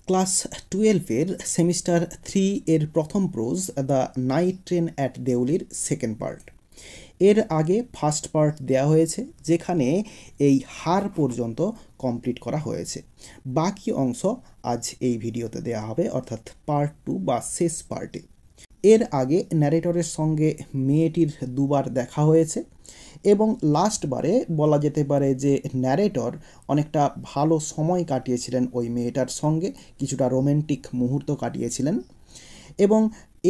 Class 12-এর semester 3 এর প্রথম prose the night train at দেউলির সেকেন্ড পার্ট। এর আগে ফার্স্ট পার্ট দেওয়া হয়েছে, যেখানে এই হার পর্যন্ত কমপ্লিট করা হয়েছে। বাকি অংশ আজ এই ভিডিওতে দেওয়া হবে, অর্থাৎ পার্ট 2 বা শেষ পার্টে। এর আগে ন্যারেটরের সঙ্গে মেয়েটির দুবার দেখা হয়েছে এবং লাস্টবারে বলা যেতে পারে যে ন্যারেটর অনেকটা ভালো সময় কাটিয়েছিলেন ওই মেয়েটার সঙ্গে, কিছুটা রোম্যান্টিক মুহূর্ত কাটিয়েছিলেন। এবং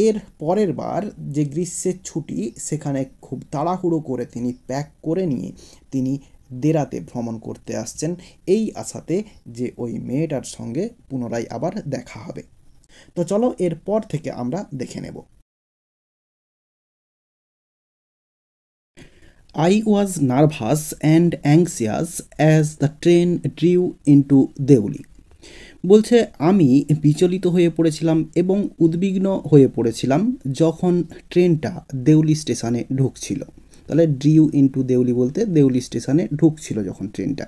এর পরের বার যে গ্রীষ্মের ছুটি, সেখানে খুব তাড়াহুড়ো করে তিনি প্যাক করে নিয়ে তিনি দেরাতে ভ্রমণ করতে আসছেন, এই আশাতে যে ওই মেয়েটার সঙ্গে পুনরায় আবার দেখা হবে। তো চলো এরপর থেকে আমরা দেখে নেব। I was nervous and anxious as the train drew into Deuli. বলছে আমি বিচলিত হয়ে পড়েছিলাম এবং উদ্বিগ্ন হয়ে পড়েছিলাম যখন ট্রেনটা দেউলি স্টেশনে ঢুকছিল। তাহলে ড্রিউ ইনটু দেউলি বলতে দেউলি স্টেশনে ঢুকছিল যখন ট্রেনটা।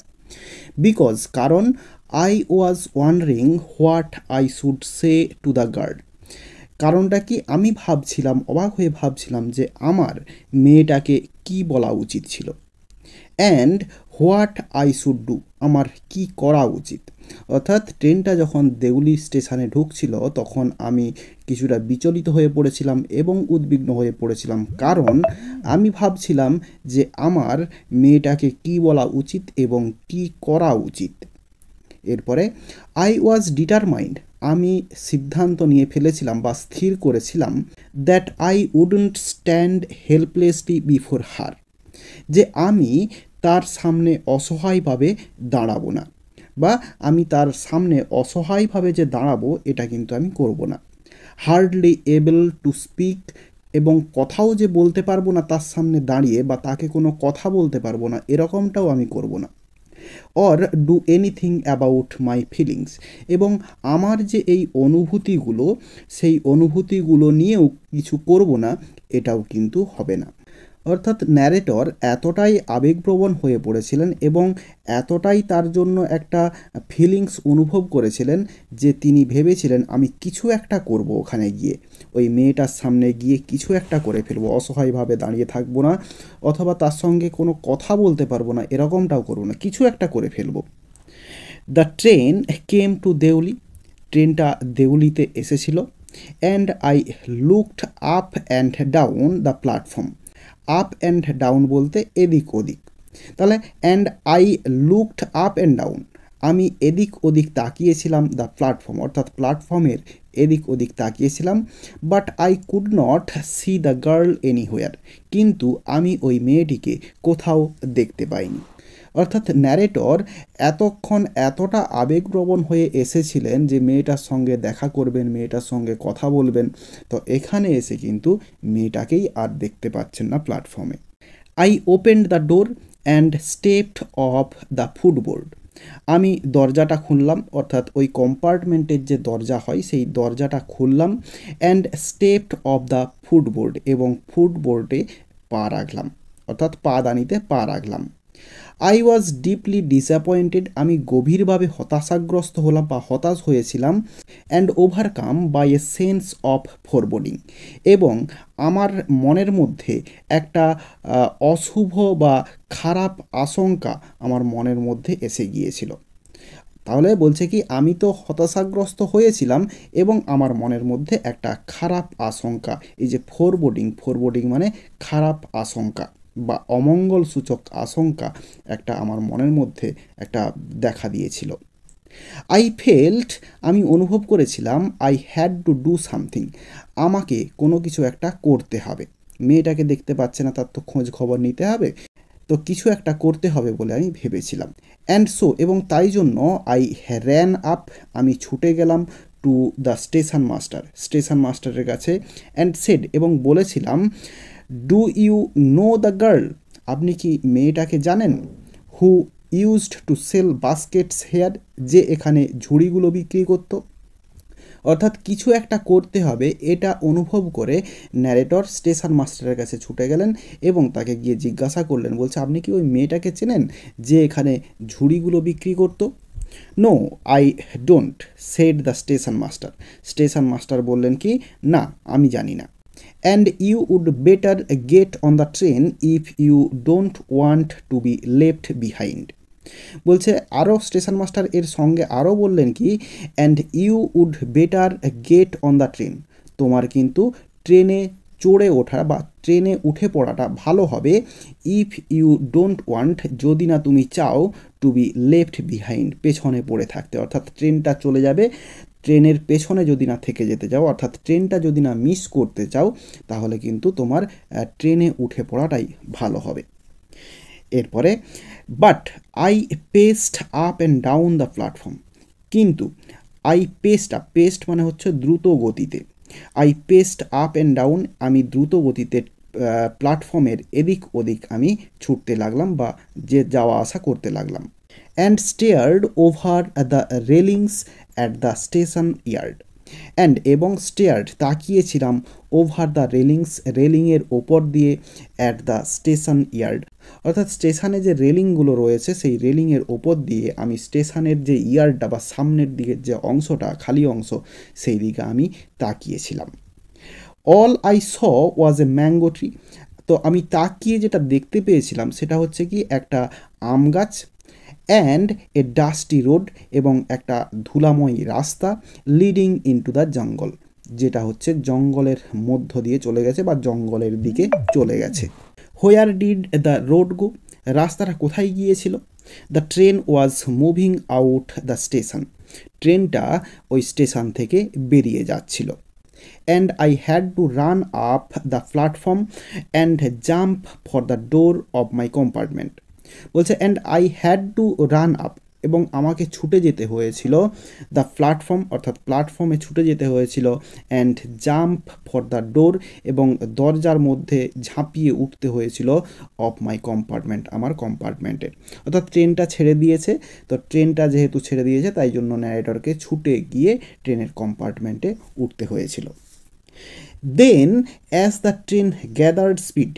বিকজ কারণ I was wondering what I should say to the guard. কারণটা কি, আমি ভাবছিলাম, অবাক হয়ে ভাবছিলাম যে আমার মেয়েটাকে কি বলা উচিত ছিল। And what I should do, আমার কি করা উচিত। অর্থাৎ ট্রেনটা যখন দেউলি স্টেশনে ঢুকছিল তখন আমি কিছুটা বিচলিত হয়ে পড়েছিলাম এবং উদ্বিগ্ন হয়ে পড়েছিলাম, কারণ আমি ভাবছিলাম যে আমার মেয়েটাকে কি বলা উচিত এবং কি করা উচিত। এরপরে আই ওয়াজ ডিটারমাইন্ড, আমি সিদ্ধান্ত নিয়ে ফেলেছিলাম বা স্থির করেছিলাম that I wouldn't stand helplessly before her, যে আমি তার সামনে অসহায়ভাবে দাঁড়াবো না, বা আমি তার সামনে অসহায়ভাবে যে দাঁড়াবো এটা কিন্তু আমি করব না। হার্ডলি এবল টু স্পিক, এবং কথাও যে বলতে পারবো না তার সামনে দাঁড়িয়ে, বা তাকে কোনো কথা বলতে পারবো না, এরকমটাও আমি করব না। Or do anything about my feelings, এবং আমার যে এই অনুভূতিগুলো, সেই অনুভূতিগুলো নিয়েও কিছু করব না, এটাও কিন্তু হবে না। অর্থাৎ ন্যারেটর এতটাই আবেগপ্রবণ হয়ে পড়েছিলেন এবং এতটাই তার জন্য একটা ফিলিংস অনুভব করেছিলেন যে তিনি ভেবেছিলেন আমি কিছু একটা করব, ওখানে গিয়ে ওই মেয়েটার সামনে গিয়ে কিছু একটা করে ফেলবো, অসহায়ভাবে দাঁড়িয়ে থাকবো না, অথবা তার সঙ্গে কোনো কথা বলতে পারবো না, এরকমটাও করবো না, কিছু একটা করে ফেলবো। The train came to Deoli, ট্রেনটা দেউলিতে এসেছিল। And I looked up and down the platform. Up and down বলতে এদিক ওদিক। তাহলে and I looked up and down, আমি এদিক ওদিক তাকিয়েছিলাম দ্য প্ল্যাটফর্ম, অর্থাৎ প্ল্যাটফর্মের এদিক ওদিক তাকিয়েছিলাম। But I could not see the girl anywhere, কিন্তু আমি ওই মেয়েটিকে কোথাও দেখতে পাইনি। অর্থাৎ ন্যারেটর এতক্ষণ এতটা আবেগপ্রবণ হয়ে এসেছিলেন যে মেয়েটার সঙ্গে দেখা করবেন, মেয়েটার সঙ্গে কথা বলবেন, তো এখানে এসে কিন্তু মেয়েটাকেই আর দেখতে পাচ্ছেন না প্ল্যাটফর্মে। I opened the door and stepped of the ফুটবোর্ড, আমি দরজাটা খুললাম, অর্থাৎ ওই কম্পার্টমেন্টের যে দরজা হয় সেই দরজাটা খুললাম। অ্যান্ড স্টেপড অফ দ্য ফুটবোর্ড, এবং ফুটবোর্ডে পা রাখলাম, অর্থাৎ পাদানিতে পা রাখলাম। আই ওয়াজ ডিপলি ডিসঅ্যাপয়েন্টেড, আমি গভীরভাবে হতাশাগ্রস্ত হলাম বা হতাশ হয়েছিলাম। And overcome by a sense of foreboding, এবং আমার মনের মধ্যে একটা অশুভ বা খারাপ আশঙ্কা আমার মনের মধ্যে এসে গিয়েছিল। তাহলে বলছে কি, আমি তো হতাশাগ্রস্ত হয়েছিলাম এবং আমার মনের মধ্যে একটা খারাপ আশঙ্কা, এই যে ফোরবোডিং মানে খারাপ আশঙ্কা বা অমঙ্গল সূচক আশঙ্কা, একটা আমার মনের মধ্যে একটা দেখা দিয়েছিল। আই ফেল্ট, আমি অনুভব করেছিলাম, I had to do something, আমাকে কোনো কিছু একটা করতে হবে। মেয়েটাকে দেখতে পাচ্ছে না, তার তো খোঁজ খবর নিতে হবে, তো কিছু একটা করতে হবে বলে আমি ভেবেছিলাম। অ্যান্ড সো, এবং তাই জন্য আই র্যান আপ, আমি ছুটে গেলাম টু দ্য স্টেশন মাস্টারের কাছে। অ্যান্ড সেড, এবং বলেছিলাম, do you know the girl, আপনি কি মেয়েটাকে জানেন? Who used to sell baskets here, যে এখানে ঝুড়িগুলো বিক্রি করতো। অর্থাৎ কিছু একটা করতে হবে, এটা অনুভব করে ন্যারেটর স্টেশন মাস্টারের কাছে ছুটে গেলেন এবং তাকে গিয়ে জিজ্ঞাসা করলেন, বলছে আপনি কি ওই মেয়েটাকে চেনেন যে এখানে ঝুড়িগুলো বিক্রি করতো? No I don't, said the station master. Station master বললেন কি, না আমি জানি না। And you would better get on the train if you don't want to be left behind. বলছে আরও স্টেশন মাস্টার এর সঙ্গে আরও বললেন কি, and you would better get on the train, তোমার কিন্তু ট্রেনে চড়ে ওঠা বা ট্রেনে উঠে পড়াটা ভালো হবে, ইফ ইউ ডোন্ট ওয়ান্ট, যদি না তুমি চাও, টু বি লেফট বিহাইন্ড, পেছনে পড়ে থাকতে, অর্থাৎ ট্রেনটা চলে যাবে, ট্রেনের পেছনে যদি না থেকে যেতে চাও, অর্থাৎ ট্রেনটা যদি না মিস করতে চাও, তাহলে কিন্তু তোমার ট্রেনে উঠে পড়াটাই ভালো হবে। এরপরে but I paced up and down the platform, কিন্তু আই পেস্ট আপ, পেস্ট মানে হচ্ছে দ্রুত গতিতে, I paced up and down, আমি দ্রুত গতিতে প্ল্যাটফর্মের এদিক ওদিক আমি ছুটতে লাগলাম বা যে যাওয়া আসা করতে লাগলাম। And stared over the railings at the station yard, and এবং স্টেয়ার্ড তাকিয়েছিলাম, ওভার দ্য রেলিংস রেলিংয়ের ওপর দিয়ে, অ্যাট দ্য স্টেশন ইয়ার্ড অর্থাৎ স্টেশনে যে রেলিংগুলো রয়েছে সেই রেলিংয়ের ওপর দিয়ে আমি স্টেশনের যে ইয়ার্ডটা বা সামনের দিকের যে অংশটা খালি অংশ সেই দিকে আমি তাকিয়েছিলাম। All I saw was a mango tree, তো আমি তাকিয়ে যেটা দেখতে পেয়েছিলাম সেটা হচ্ছে কি একটা আম গাছ, অ্যান্ড এ ডাস্টি রোড, এবং একটা ধুলাময়ী রাস্তা, লিডিং ইনটু দ্য জঙ্গল, যেটা হচ্ছে জঙ্গলের মধ্য দিয়ে চলে গেছে বা জঙ্গলের দিকে চলে গেছে। Where did the road go, রাস্তাটা কোথায় গিয়েছিল? The train was moving out the station, ট্রেনটা ওই স্টেশন থেকে বেরিয়ে যাচ্ছিল। And I had to run up the platform and jump for the door of my compartment, বলছে and I had to run up, এবং আমাকে ছুটে যেতে হয়েছিল, দ্য প্ল্যাটফর্ম অর্থাৎ প্ল্যাটফর্মে ছুটে যেতে হয়েছিল, অ্যান্ড জাম্প ফর দ্য ডোর, এবং দরজার মধ্যে ঝাঁপিয়ে উঠতে হয়েছিল, অফ মাই কম্পার্টমেন্ট, আমার কম্পার্টমেন্টের, অর্থাৎ ট্রেনটা ছেড়ে দিয়েছে, তো ট্রেনটা যেহেতু ছেড়ে দিয়েছে তাই জন্য ন্যারেটরকে ছুটে গিয়ে ট্রেনের কম্পার্টমেন্টে উঠতে হয়েছিল। Then as the train gathered speed,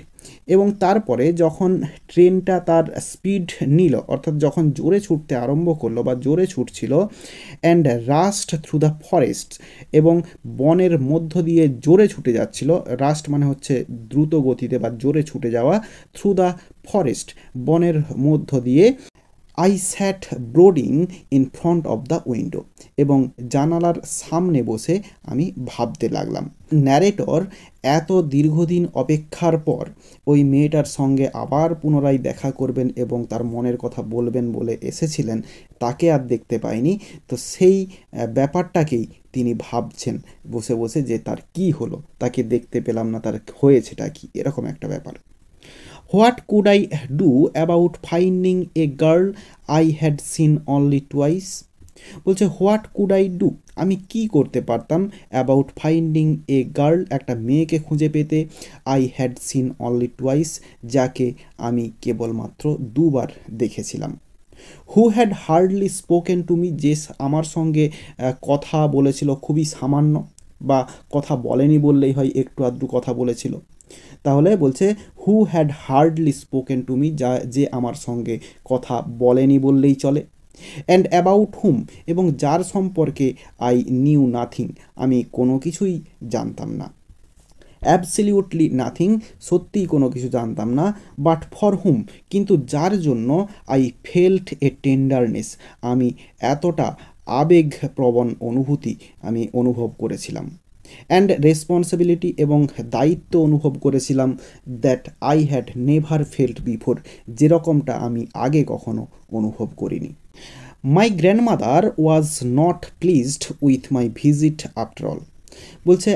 এবং তারপরে যখন ট্রেনটা তার স্পিড নিল, অর্থাৎ যখন জোরে ছুটতে আরম্ভ করলো বা জোরে ছুটছিল, and rushed through the forest, এবং বনের মধ্য দিয়ে জোরে ছুটে যাচ্ছিল, রাস্ট মানে হচ্ছে দ্রুত গতিতে বা জোরে ছুটে যাওয়া, থ্রু দ্য ফরেস্ট বনের মধ্য দিয়ে, I sat brooding in front of the window, এবং জানালার সামনে বসে আমি ভাবতে লাগলাম। ন্যারেটর এত দীর্ঘদিন অপেক্ষার পর ওই মেয়েটার সঙ্গে আবার পুনরায় দেখা করবেন এবং তার মনের কথা বলবেন বলে এসেছিলেন, তাকে আর দেখতে পাইনি, তো সেই ব্যাপারটাকেই তিনি ভাবছেন বসে বসে যে তার কি হলো, তাকে দেখতে পেলাম না, তার হয়েছেটা কি, এরকম একটা ব্যাপার। What could I do about finding a girl I had seen only twice, বলছে হোয়াট কুড আই ডু, আমি কি করতে পারতাম, অ্যাবাউট ফাইন্ডিং এ গার্ল, একটা মেয়েকে খুঁজে পেতে, I had seen only twice, যাকে আমি কেবলমাত্র দুবার দেখেছিলাম। Who had hardly spoken to me, যে আমার সঙ্গে কথা বলেছিল খুবই সামান্য, বা কথা বলেনি বললেই হয়, একটু আধটু কথা বলেছিল, তাহলে বলছে who had hardly spoken to me, যে আমার সঙ্গে কথা বলেনি বললেই চলে। অ্যান্ড অ্যাবাউট হুম, এবং যার সম্পর্কে আই নিউ নাথিং, আমি কোনো কিছুই জানতাম না, অ্যাবসলিউটলি নাথিং, সত্যিই কোনো কিছু জানতাম না, বাট ফর হুম, কিন্তু যার জন্য আই ফেল্ট এ টেন্ডারনেস, আমি এতটা আবেগপ্রবণ অনুভূতি আমি অনুভব করেছিলাম, অ্যান্ড রেসপন্সিবিলিটি, এবং দায়িত্ব অনুভব করেছিলাম, that I had never felt before, যেরকমটা আমি আগে কখনো অনুভব করিনি। My grandmother was not pleased with my visit after all, বলছে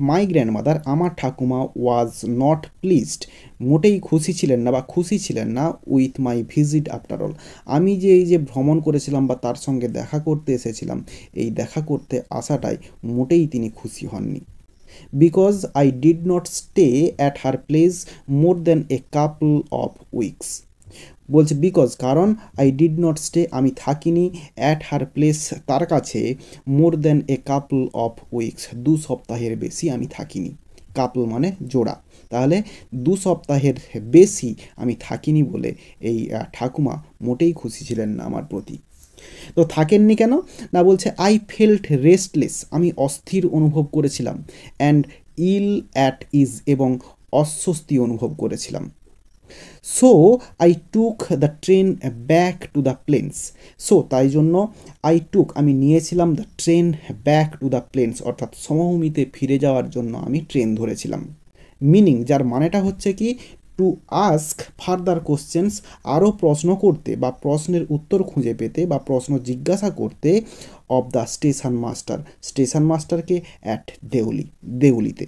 মাই গ্র্যান্ডমাদার, আমার ঠাকুমা, ওয়াজ নট প্লিজড, মোটেই খুশি ছিলেন না বা খুশি ছিলেন না, with my visit after all, আমি যে এই যে ভ্রমণ করেছিলাম বা তার সঙ্গে দেখা করতে এসেছিলাম, এই দেখা করতে আসাটাই মোটেই তিনি খুশি হননি। Because I did not stay at her place more than a couple of weeks, বলছে বিকজ কারণ, আই ডিড নট স্টে আমি থাকিনি, অ্যাট হার প্লেস তার কাছে, more than a couple of weeks 2 সপ্তাহের বেশি আমি থাকিনি, কাপল মানে জোড়া, তাহলে 2 সপ্তাহের বেশি আমি থাকিনি বলে এই ঠাকুমা মোটেই খুশি ছিলেন না আমার প্রতি। তো থাকেননি কেন? না বলছে আই ফেল্ট রেস্টলেস, আমি অস্থির অনুভব করেছিলাম, অ্যান্ড ইল অ্যাট ইজ, এবং অস্বস্তি অনুভব করেছিলাম। So I took the train back to the plains. So তাই জন্য আই টুক আমি নিয়েছিলাম the train back to the plains, অর্থাৎ সমভূমিতে ফিরে যাওয়ার জন্য আমি ট্রেন ধরেছিলাম। মিনিং, যার মানেটা হচ্ছে কি, টু আস্ক ফার্দার কোশ্চেন্স, আরও প্রশ্ন করতে বা প্রশ্নের উত্তর খুঁজে পেতে বা প্রশ্ন জিজ্ঞাসা করতে, of the station master, station মাস্টারকে অ্যাট দেউলি, দেউলিতে।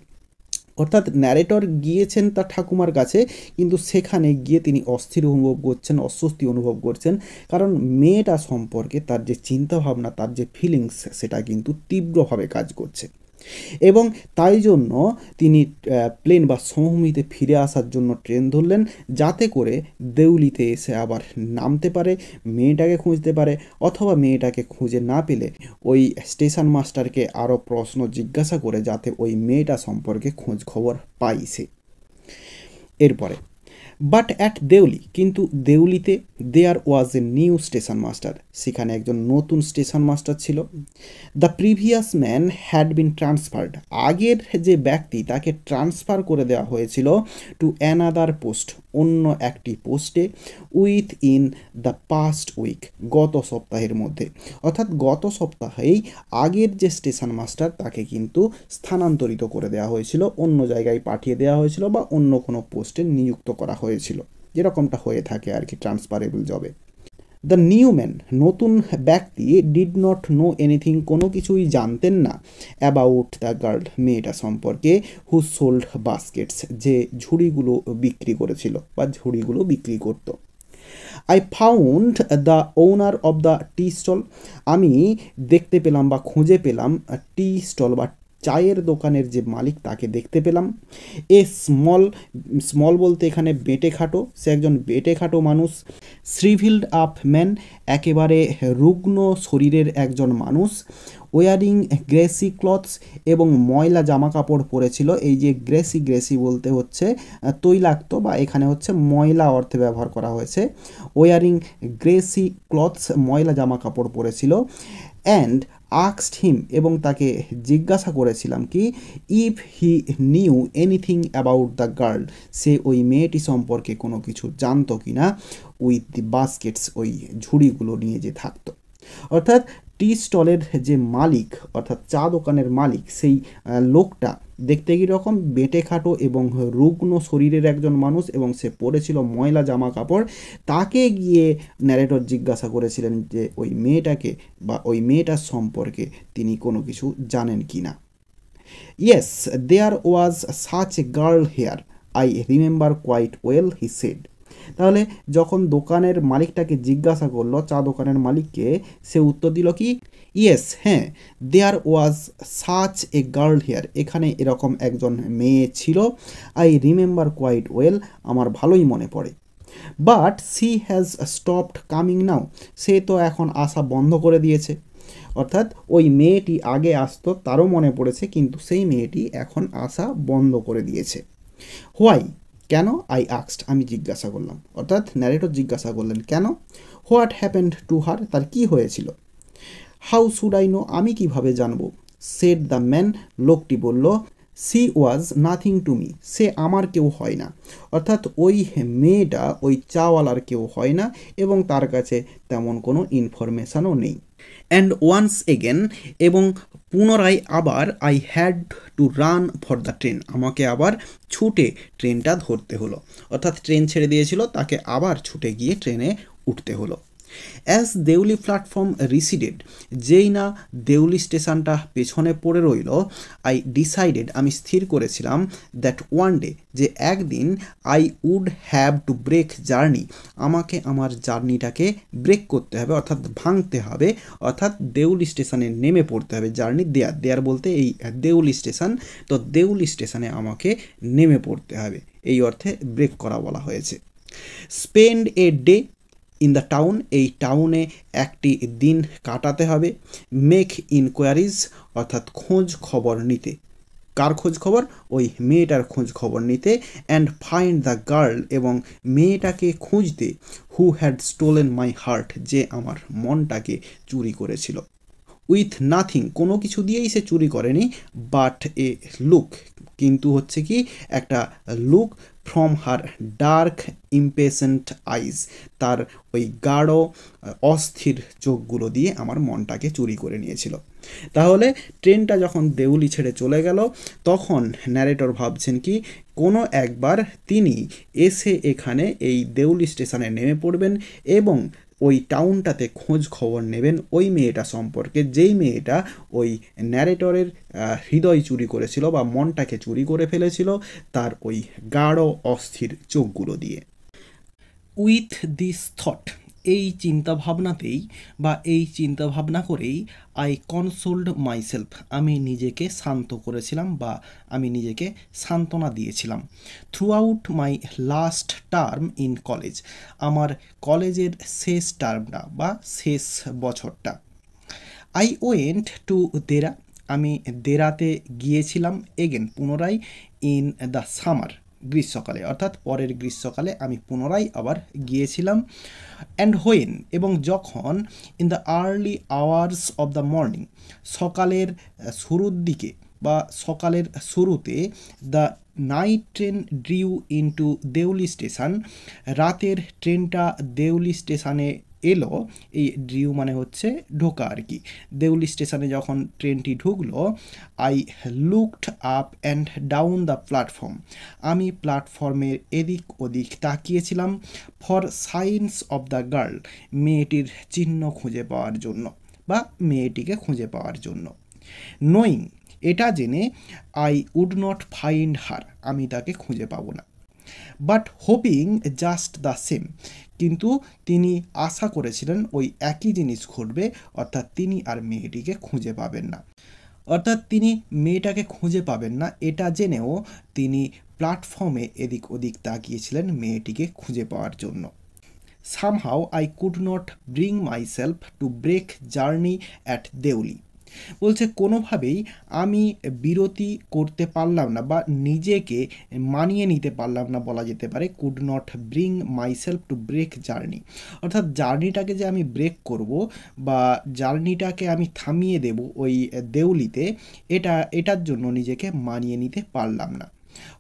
অর্থাৎ ন্যারেটর গিয়েছেন তার ঠাকুমার কাছে, কিন্তু সেখানে গিয়ে তিনি অস্থির অনুভব করছেন, অস্বস্তি অনুভব করছেন, কারণ মেয়েটা সম্পর্কে তার যে চিন্তাভাবনা, তার যে ফিলিংস, সেটা কিন্তু তীব্রভাবে কাজ করছে। এবং তাই জন্য তিনি প্লেন বা সমভূমিতে ফিরে আসার জন্য ট্রেন ধরলেন, যাতে করে দেউলিতে এসে আবার নামতে পারে, মেয়েটাকে খুঁজতে পারে, অথবা মেয়েটাকে খুঁজে না পেলে ওই স্টেশন মাস্টারকে আরও প্রশ্ন জিজ্ঞাসা করে যাতে ওই মেয়েটা সম্পর্কে খোঁজ খবর পাই সে। এরপরে, বাট অ্যাট দেউলি, কিন্তু দেউলিতে দেয়ার ওয়াজ এ নিউ স্টেশন মাস্টার, সেখানে একজন নতুন স্টেশন মাস্টার ছিল। The previous man had been transferred, আগের যে ব্যক্তি তাকে ট্রান্সফার করে দেওয়া হয়েছিল টু অ্যানাদার পোস্ট, অন্য একটি পোস্টে, within the past week, গত সপ্তাহের মধ্যে। অর্থাৎ গত সপ্তাহেই আগের যে স্টেশন মাস্টার তাকে কিন্তু স্থানান্তরিত করে দেওয়া হয়েছিল, অন্য জায়গায় পাঠিয়ে দেওয়া হয়েছিল বা অন্য কোনো পোস্টে নিযুক্ত করা হয়েছিল, যেরকমটা হয়ে থাকে আর কি ট্রান্সফারেবল জবে। দ্য নিউ ম্যান, নতুন ব্যক্তি, ডিড নট নো এনিথিং, কোনো কিছুই জানতেন না, অ্যাবাউট দ্য গার্ল, মেয়েটা সম্পর্কে, হু সোল্ড বাস্কেটস, যে ঝুড়িগুলো বিক্রি করেছিল বা ঝুড়িগুলো বিক্রি করতো। I found the owner of the tea stall, আমি দেখতে পেলাম বা খুঁজে পেলাম টি স্টল বা চায়ের দোকানের যে মালিক তাকে দেখতে পেলাম। এ স্মল, স্মল বলতে এখানে বেটে খাটো, সে একজন বেটে খাটো মানুষ। শ্রিভিল্ড আপ ম্যান, একেবারে রুগ্ন শরীরের একজন মানুষ। ওয়ারিং গ্রেসি ক্লথস, এবং ময়লা জামা কাপড় পরেছিল। এই যে গ্রেসি, গ্রেসি বলতে হচ্ছে তৈলাক্ত, বা এখানে হচ্ছে ময়লা অর্থে ব্যবহার করা হয়েছে। ওয়ারিং গ্রেসি ক্লথস, ময়লা জামা কাপড় পরেছিল। অ্যান্ড আক্সড হিম, এবং তাকে জিজ্ঞাসা করেছিলাম কি, if he knew anything about the girl, সে ওই মেয়েটি সম্পর্কে কোনো কিছু জানতো কি না, উইথ দি বাস্কেটস, ওই ঝুড়িগুলো নিয়ে যে থাকতো। অর্থাৎ টি স্টলের যে মালিক, অর্থাৎ চা দোকানের মালিক, সেই লোকটা দেখতে কীরকম, বেটে খাটো এবং রুগ্ন শরীরের একজন মানুষ, এবং সে পরেছিল ময়লা জামা কাপড়। তাকে গিয়ে ন্যারেটর জিজ্ঞাসা করেছিলেন যে ওই মেয়েটাকে বা ওই মেয়েটার সম্পর্কে তিনি কোনো কিছু জানেন কি না। Yes, there was such a girl here, I remember quite well, he said. তাহলে যখন দোকানের মালিকটাকে জিজ্ঞাসা করলো, চা দোকানের মালিককে, সে উত্তর দিল কি, ইয়েস, হ্যাঁ, there was such a girl here, এখানে এরকম একজন মেয়ে ছিল। আই রিমেম্বার কোয়াইট ওয়েল, আমার ভালোই মনে পড়ে। But she has stopped coming now, সে তো এখন আসা বন্ধ করে দিয়েছে। অর্থাৎ ওই মেয়েটি আগে আসতো, তারও মনে পড়েছে, কিন্তু সেই মেয়েটি এখন আসা বন্ধ করে দিয়েছে। হোয়াই, কেন? আই আক্সড, আমি জিজ্ঞাসা করলাম। অর্থাৎ ন্যারেটর জিজ্ঞাসা করলেন কেন। হোয়াট হ্যাপেন্ড টু হার, তার কী হয়েছিল। হাউ শুড আই নো, আমি কিভাবে জানবো। সেড দ্য ম্যান, লোকটি বলল, she was nothing to me, সে আমার কেউ হয় না। অর্থাৎ ওই মেয়েটা ওই চাওয়ালার কেউ হয় না, এবং তার কাছে তেমন কোনো ইনফরমেশানও নেই। অ্যান্ড ওয়ান্স এগেন, এবং পুনরায় আবার, I had to run for the train, আমাকে আবার ছুটে ট্রেনটা ধরতে হলো। অর্থাৎ ট্রেন ছেড়ে দিয়েছিল, তাকে আবার ছুটে গিয়ে ট্রেনে উঠতে হলো। অ্যাজ দেউলি প্ল্যাটফর্ম রিসিডেড, যেই না দেউলি স্টেশনটা পেছনে পড়ে রইল, আই ডিসাইডেড, আমি স্থির করেছিলাম, দ্যাট ওয়ান ডে, যে একদিন, I would have to break journey, আমাকে আমার জার্নিটাকে ব্রেক করতে হবে, অর্থাৎ ভাঙতে হবে, অর্থাৎ দেউলি স্টেশনে নেমে পড়তে হবে। জার্নি দেয়ার, দেয়ার বলতে এই দেউলি স্টেশন, তো দেউলি স্টেশনে আমাকে নেমে পড়তে হবে, এই অর্থে ব্রেক করা বলা হয়েছে। Spend a day in the town, এই টাউনে একটি দিন কাটাতে হবে। মেক ইনকোয়ারিজ, অর্থাৎ খোঁজ খবর নিতে। কার খোঁজ খবর? ওই মেয়েটার খোঁজ খবর নিতে। অ্যান্ড ফাইন্ড দ্য গার্ল, এবং মেয়েটাকে খুঁজতে, who had stolen my heart, যে আমার মনটাকে চুরি করেছিল। উইথ নাথিং, কোনো কিছু দিয়েই সে চুরি করেনি, বাট এ লুক, কিন্তু হচ্ছে কি একটা look, from her dark impatient eyes, তার ওই গাঢ় অস্থির চোখগুলো দিয়ে আমার মনটাকে চুরি করে নিয়েছিল। তাহলে ট্রেনটা যখন দেউলি ছেড়ে চলে গেল, তখন ন্যারেটর ভাবছেন কি কোনো একবার তিনি এসে এখানে এই দেউলি স্টেশনে নেমে পড়বেন এবং ওই টাউনটাতে খোঁজ খবর নেবেন ওই মেয়েটা সম্পর্কে, যেই মেয়েটা ওই ন্যারেটরের হৃদয় চুরি করেছিল বা মনটাকে চুরি করে ফেলেছিল তার ওই গাঢ় অস্থির চোখগুলো দিয়ে। উইথ দিস থট, এই চিন্তাভাবনাতেই বা এই চিন্তাভাবনা করেই আই কনসোল্ড মাইসেলফ, আমি নিজেকে শান্ত করেছিলাম বা আমি নিজেকে সান্ত্বনা দিয়েছিলাম। Through out my last term in college, আমার কলেজের শেষ টার্মটা বা শেষ বছরটা। আই ওয়েন্ট টু দেরা, আমি দেরাতে গিয়েছিলাম এগেন, পুনরায়, ইন দ্য সামার, গ্রীষ্মকালে, অর্থাৎ পরের গ্রীষ্মকালে আমি পুনরায় আবার গিয়েছিলাম। অ্যান্ড হোয়েন, এবং যখন, in the early hours of the morning, সকালের শুরুর দিকে বা সকালের শুরুতে, the night train drew into Deoli station, রাতের ট্রেনটা দেউলি স্টেশনে এলো। এই ড্রিউ মানে হচ্ছে ঢোকা আর কি। দেউলি স্টেশনে যখন ট্রেনটি ঢুকলো, I looked up and down the platform, আমি প্ল্যাটফর্মের এদিক ওদিক তাকিয়েছিলাম, for signs of the girl, মেয়েটির চিহ্ন খুঁজে পাওয়ার জন্য বা মেয়েটিকে খুঁজে পাওয়ার জন্য। নোয়িং, এটা জেনে, I would not find her, আমি তাকে খুঁজে পাবো না। But hoping just the same, কিন্তু তিনি আশা করেছিলেন ওই একই জিনিস ঘটবে, অর্থাৎ তিনি আর মেয়েটিকে খুঁজে পাবেন না। অর্থাৎ তিনি মেয়েটাকে খুঁজে পাবেন না এটা জেনেও তিনি প্ল্যাটফর্মে এদিক ওদিক তাকিয়েছিলেন মেয়েটিকে খুঁজে পাওয়ার জন্য। Somehow I could not bring myself to break journey at Deoli, বলছে কোনোভাবেই আমি বিরতি করতে পারলাম না বা নিজেকে মানিয়ে নিতে পারলাম না বলা যেতে পারে। Could not bring myself to break journey, অর্থাৎ জার্নিটাকে যে আমি ব্রেক করব বা জার্নিটাকে আমি থামিয়ে দেব ওই দেউলিতে, এটার জন্য নিজেকে মানিয়ে নিতে পারলাম না।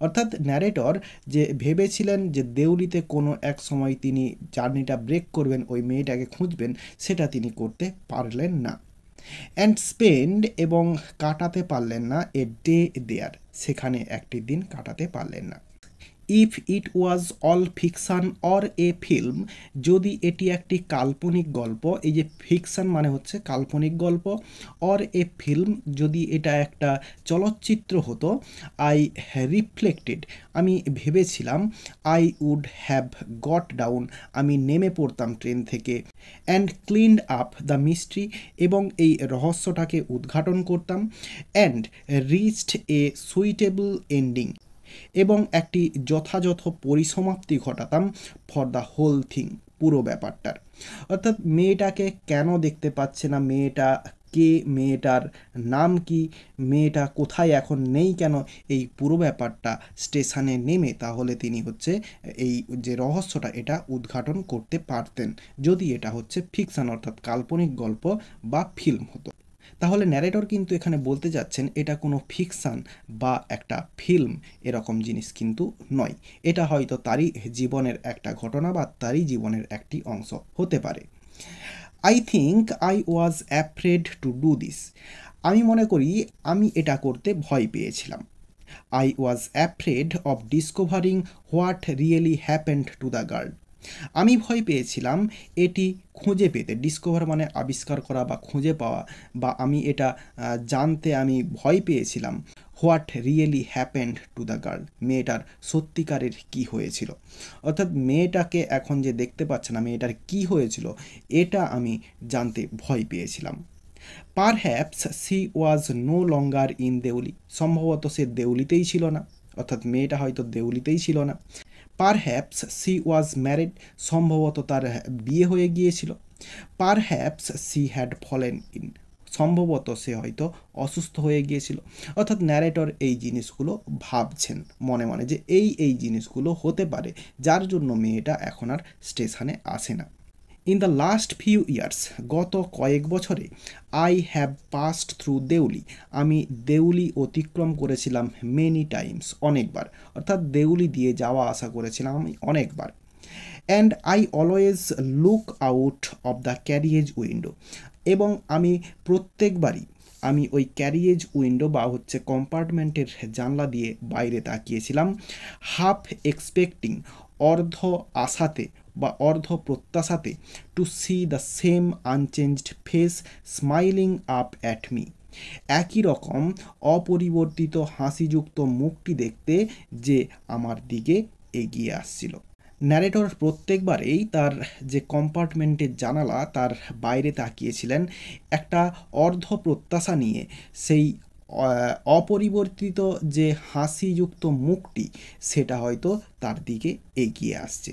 অর্থাৎ ন্যারেটর যে ভেবেছিলেন যে দেউলিতে কোনো এক সময় তিনি জার্নিটা ব্রেক করবেন, ওই মেয়েটাকে খুঁজবেন, সেটা তিনি করতে পারলেন না। অ্যান্ড স্পেন্ড, এবং কাটাতে পারলেন না, এ ডে দেয়ার, সেখানে একটি দিন কাটাতে পারলেন না। If it was all fiction or a film, যদি এটি একটি কাল্পনিক গল্প, এই যে ফিকশান মানে হচ্ছে কাল্পনিক গল্প, অর এ ফিল্ম যদি এটা একটা চলচ্চিত্র হতো, আই রিফ্লেক্টেড, আমি ভেবেছিলাম, I would have got down, আমি নেমে পড়তাম ট্রেন থেকে, and cleaned up the mystery, এবং এই রহস্যটাকে উদ্ঘাটন করতাম, and reached a suitable ending, এবং একটি যথাযথ পরিসমাপ্তি ঘটাতাম, ফর দ্য হোল থিং, পুরো ব্যাপারটার। অর্থাৎ মেয়েটাকে কেন দেখতে পাচ্ছে না, মেয়েটা কে, মেয়েটার নাম কি, মেয়েটা কোথায় এখন নেই কেন, এই পুরো ব্যাপারটা স্টেশনে নেমে তাহলে তিনি হচ্ছে এই যে রহস্যটা এটা উদ্ঘাটন করতে পারতেন, যদি এটা হচ্ছে ফিকশন অর্থাৎ কাল্পনিক গল্প বা ফিল্ম হতো। তাহলে ন্যারেটর কিন্তু এখানে বলতে যাচ্ছেন এটা কোনো ফিকশান বা একটা ফিল্ম এরকম জিনিস কিন্তু নয়, এটা হয়তো তারই জীবনের একটা ঘটনা বা তারই জীবনের একটি অংশ হতে পারে। I think I was afraid to do this, আমি মনে করি আমি এটা করতে ভয় পেয়েছিলাম। I was afraid of discovering what really happened to the girl, আমি ভয় পেয়েছিলাম এটি খুঁজে পেতে, ডিসকভার মানে আবিষ্কার করা বা খুঁজে পাওয়া, বা আমি এটা জানতে আমি ভয় পেয়েছিলাম, what really happened to the girl, মেয়েটার সত্যিকারের কি হয়েছিল। অর্থাৎ মেয়েটাকে এখন যে দেখতে পাচ্ছে না, মেয়েটার কি হয়েছিল এটা আমি জানতে ভয় পেয়েছিলাম। Perhaps she was no longer in Deoli, সম্ভবত সে দেউলিতেই ছিল না, অর্থাৎ মেয়েটা হয়তো দেউলিতেই ছিল না। পারহ্যাপস সি ওয়াজ ম্যারিড, সম্ভবত তার বিয়ে হয়ে গিয়েছিল। Perhaps she had fallen in, সম্ভবত সে হয়তো অসুস্থ হয়ে গিয়েছিল। অর্থাৎ ন্যারেটর এই জিনিসগুলো ভাবছেন মনে মনে যে এই জিনিসগুলো হতে পারে, যার জন্য মেয়েটা এখন আর স্টেশনে আসে না। In the last few years, গত কয়েক বছরে, I have passed through Deoli, আমি দেউলি অতিক্রম করেছিলাম মেনি টাইমস, অনেকবার। অর্থাৎ দেউলি দিয়ে যাওয়া আসা করেছিলাম আমি অনেকবার। And I always look out of the carriage window, এবং আমি প্রত্যেকবারই আমি ওই ক্যারিয়েজ উইন্ডো বা হচ্ছে কম্পার্টমেন্টের জানলা দিয়ে বাইরে তাকিয়েছিলাম, হাফ এক্সপেক্টিং, অর্ধ আশাতে বা অর্ধ প্রত্যাশাতে, to see the same unchanged face smiling up at me, একই রকম অপরিবর্তিত হাসিযুক্ত মুখটি দেখতে যে আমার দিকে এগিয়ে আসছিল। ন্যারেটর প্রত্যেকবারেই তার যে কম্পার্টমেন্টের জানালা তার বাইরে তাকিয়েছিলেন একটা অর্ধ প্রত্যাশা নিয়ে, সেই অপরিবর্তিত যে হাসিযুক্ত মুখটি সেটা হয়তো তার দিকে এগিয়ে আসছে।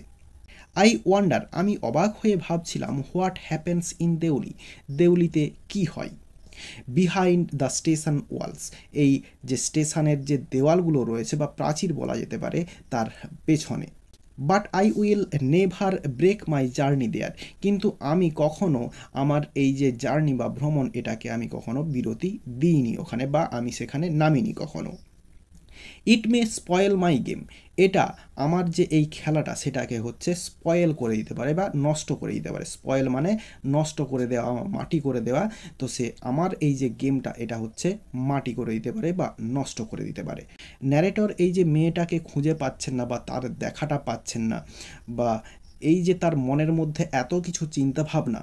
আই ওয়ান্ডার, আমি অবাক হয়ে ভাবছিলাম, হোয়াট হ্যাপেন্স ইন দেউলি, দেউলিতে কি হয়, বিহাইন্ড দ্য স্টেশন ওয়ালস, এই যে স্টেশনের যে দেওয়ালগুলো রয়েছে বা প্রাচীর বলা যেতে পারে তার পেছনে। But I will never break my journey there, কিন্তু আমি কখনো আমার এই যে জার্নি বা ভ্রমণ এটাকে আমি কখনো বিরতি দিইনি ওখানে, বা আমি সেখানে নামিনি কখনো। ইট মে স্পয়েল মাই গেম, এটা আমার যে এই খেলাটা সেটাকে হচ্ছে স্পয়েল করে দিতে পারে বা নষ্ট করে দিতে পারে। স্পয়েল মানে নষ্ট করে দেওয়া, মাটি করে দেওয়া। তো সে আমার এই যে গেমটা এটা হচ্ছে মাটি করে দিতে পারে বা নষ্ট করে দিতে পারে। ন্যারেটর এই যে মেয়েটাকে খুঁজে পাচ্ছেন না বা তার দেখাটা পাচ্ছেন না, বা এই যে তার মনের মধ্যে এত কিছু চিন্তা ভাবনা,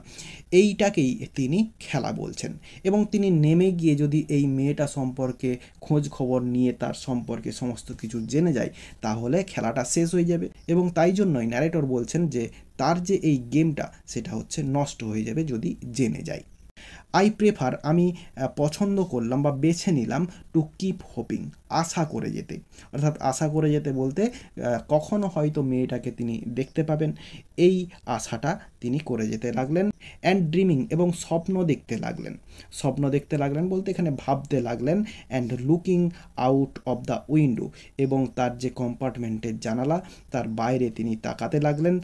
এইটাকেই তিনি খেলা বলছেন। এবং তিনি নেমে গিয়ে যদি এই মেয়েটা সম্পর্কে খোঁজ খবর নিয়ে তার সম্পর্কে সমস্ত কিছু জেনে যায়, তাহলে খেলাটা শেষ হয়ে যাবে। এবং তাই জন্যই ন্যারেটর বলছেন যে তার যে এই গেমটা সেটা হচ্ছে নষ্ট হয়ে যাবে যদি জেনে যায়। আই প্রেফার, আমি পছন্দ করলাম বা বেছে নিলাম, টু কিপ হোপিং, আশা করে যেতে। অর্থাৎ আশা করে যেতে বলতে কখনো হয়তো মেয়েটাকে তিনি দেখতে পাবেন, এই আশাটা তিনি করে যেতে লাগলেন। অ্যান্ড ড্রিমিং, এবং স্বপ্ন দেখতে লাগলেন। স্বপ্ন দেখতে লাগলেন বলতে এখানে ভাবতে লাগলেন। And looking out of the window, এবং তার যে কম্পার্টমেন্টের জানালা তার বাইরে তিনি তাকাতে লাগলেন।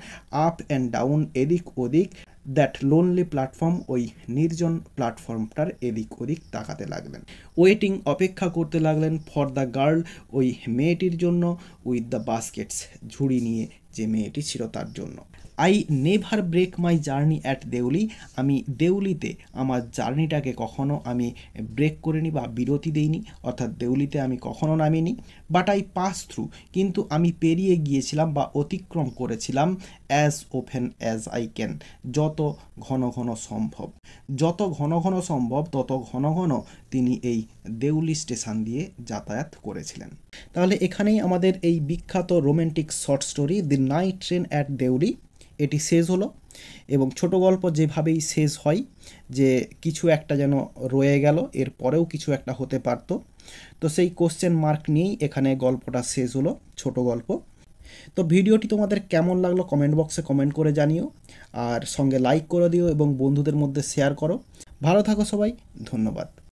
আপ অ্যান্ড ডাউন, এদিক ওদিক, দ্যাট লোনলি প্ল্যাটফর্ম, ওই নির্জন প্ল্যাটফর্মটার এদিক ওদিক তাকাতে লাগলেন। ওয়েটিং, অপেক্ষা করতে লাগলেন, ফর দ্য গার্ল, ওই মেয়েটির জন্য, উইথ দ্য বাস্কেটস, ঝুড়ি নিয়ে যে মেয়েটি ছিল তার জন্য। I never break my journey at Deoli, আমি দেউলিতে আমার জার্নিটাকে কখনো আমি ব্রেক করিনি বা বিরতি দিইনি, অর্থাৎ দেউলিতে আমি কখনো নামিনি। বাট আই পাস থ্রু, কিন্তু আমি পেরিয়ে গিয়েছিলাম বা অতিক্রম করেছিলাম, as open as I can, যত ঘন ঘন সম্ভব। যত ঘন ঘন সম্ভব তত ঘন ঘন তিনি এই দেউলি স্টেশন দিয়ে যাতায়াত করেছিলেন। তাহলে এখানেই আমাদের এই বিখ্যাত romantic short story the night train at Deoli এটি শেষ হলো। এবং ছোট গল্প যেভাবেই শেষ হয়, যে কিছু একটা যেন রয়ে গেল, এর পরেও কিছু একটা হতে পারত, তো সেই কোশ্চেন মার্ক নিয়েই এখানে গল্পটা শেষ হলো, ছোট গল্প। তো ভিডিওটি তোমাদের কেমন লাগলো কমেন্ট বক্সে কমেন্ট করে জানিও, আর সঙ্গে লাইক করে দিও এবং বন্ধুদের মধ্যে শেয়ার করো। ভালো থাকো সবাই, ধন্যবাদ।